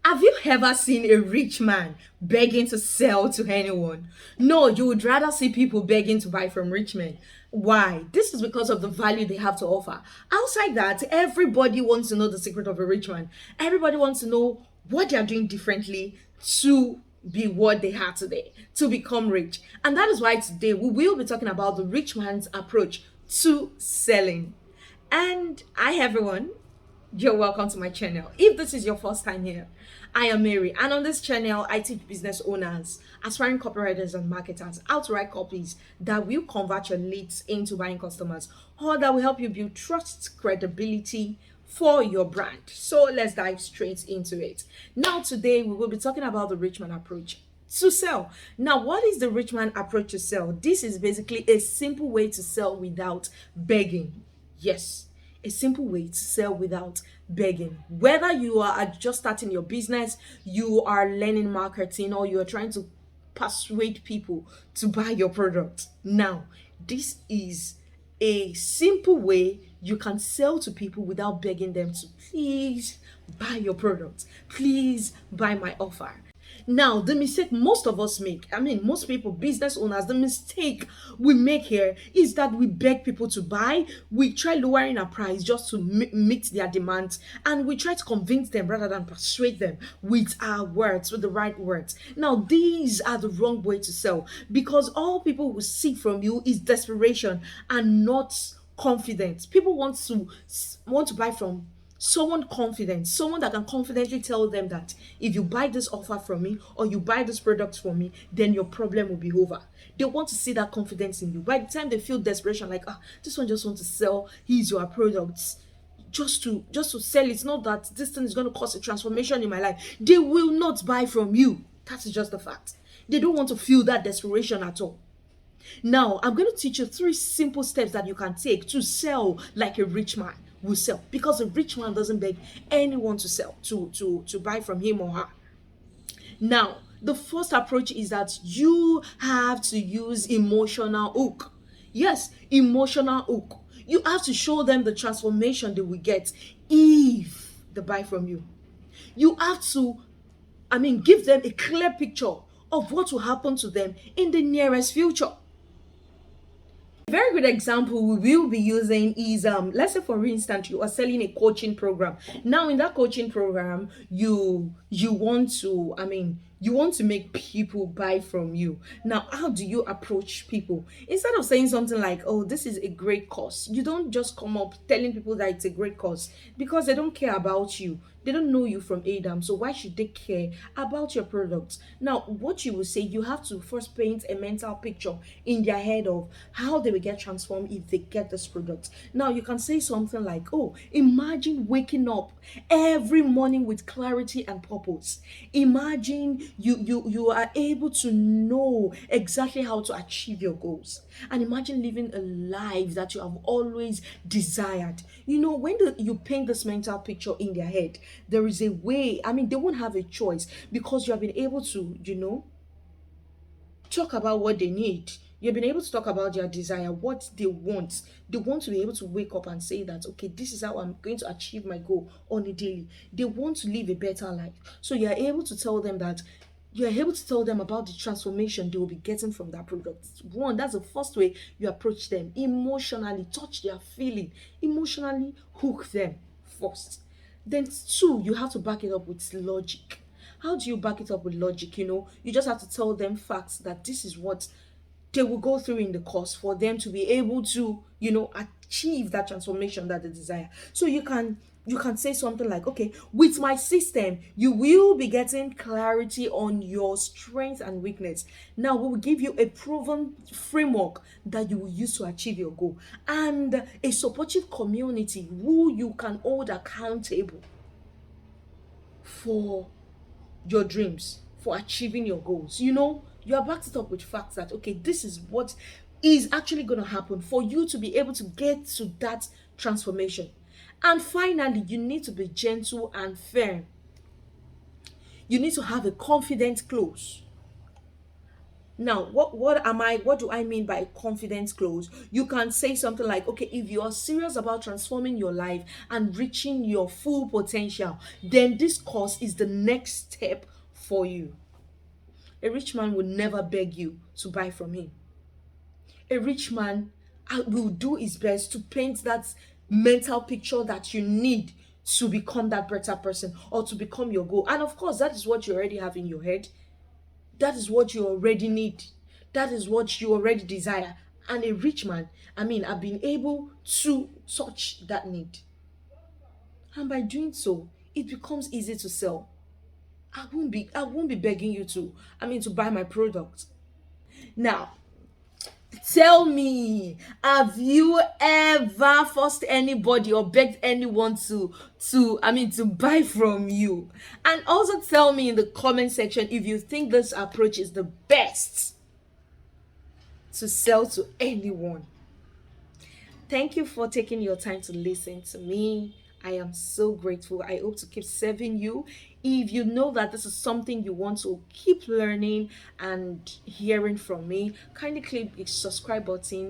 Have you ever seen a rich man begging to sell to anyone? No, you would rather see people begging to buy from rich men. Why? This is because of the value they have to offer. Outside that, everybody wants to know the secret of a rich man. Everybody wants to know what they are doing differently to be what they are today, to become rich. And that is why today we will be talking about the rich man's approach to selling. And hi everyone, you're welcome to my channel. If this is your first time here, I am Mary, and on this channel, I teach business owners, aspiring copywriters, and marketers how to write copies that will convert your leads into buying customers or that will help you build trust, credibility for your brand. So let's dive straight into it. Now, today, we will be talking about the rich man approach to sell. Now, what is the rich man approach to sell? This is basically a simple way to sell without begging. Yes, a simple way to sell without begging. Whether you are just starting your business, you are learning marketing, or you are trying to persuade people to buy your product. Now, this is a simple way you can sell to people without begging them to please buy your product, please buy my offer. Now, the mistake most of us make, most people, business owners, the mistake we make here is that we beg people to buy. We try lowering our price just to meet their demands, and we try to convince them rather than persuade them with our words, with the right words. Now, these are the wrong way to sell, because all people will see from you is desperation and not confidence. People want to buy from someone confident, someone that can confidently tell them that if you buy this offer from me or you buy this product from me, then your problem will be over. They want to see that confidence in you. By the time they feel desperation, like, this one just wants to sell his your products just to sell. It's not that this thing is going to cause a transformation in my life. They will not buy from you. That's just the fact. They don't want to feel that desperation at all. Now, I'm going to teach you 3 simple steps that you can take to sell like a rich man will sell, because a rich man doesn't beg anyone to sell, to buy from him or her. Now, the first approach is that you have to use emotional hook. Yes, emotional hook. You have to show them the transformation they will get if they buy from you. You have to, give them a clear picture of what will happen to them in the nearest future. A very good example we will be using is, let's say for instance you are selling a coaching program. Now, in that coaching program, you want to, you want to make people buy from you. Now, how do you approach people? Instead of saying something like, oh, this is a great course, you don't just come up telling people that it's a great course, because they don't care about you. They don't know you from Adam, so why should they care about your product? Now, what you will say, you have to first paint a mental picture in their head of how they will get transformed if they get this product. Now, you can say something like, oh, imagine waking up every morning with clarity and purpose. Imagine you are able to know exactly how to achieve your goals, and imagine living a life that you have always desired. When you paint this mental picture in their head, there is a way, they won't have a choice, because you have been able to talk about what they need. You've been able to talk about their desire, what they want. They want to be able to wake up and say that, okay, this is how I'm going to achieve my goal on a daily. They want to live a better life. So you're able to tell them that, you're able to tell them about the transformation they will be getting from that product. One, that's the first way you approach them. Emotionally touch their feeling, emotionally hook them first. Then 2, you have to back it up with logic. How do you back it up with logic? You just have to tell them facts, that this is what they will go through in the course for them to be able to, achieve that transformation that they desire. So you can say something like, okay, with my system, you will be getting clarity on your strength and weakness. Now, we will give you a proven framework that you will use to achieve your goal, and a supportive community who you can hold accountable for your dreams, for achieving your goals. You are backed it up with facts that, okay, this is what is actually going to happen for you to be able to get to that transformation. And finally, you need to be gentle and firm. You need to have a confident close. Now, what do I mean by confidence close? You can say something like, okay, if you are serious about transforming your life and reaching your full potential, then this course is the next step for you. A rich man will never beg you to buy from him. A rich man will do his best to paint that mental picture that you need to become that better person or to become your goal. And of course, that is what you already have in your head. That is what you already need. That is what you already desire. And a rich man, I've been able to touch that need. And by doing so, it becomes easy to sell. I won't be begging you to buy my product. Now, tell me, have you ever forced anybody or begged anyone to buy from you? And also tell me in the comment section if you think this approach is the best to sell to anyone. Thank you for taking your time to listen to me. I am so grateful. I hope to keep serving you. If you know that this is something you want to keep learning and hearing from me, kindly click the subscribe button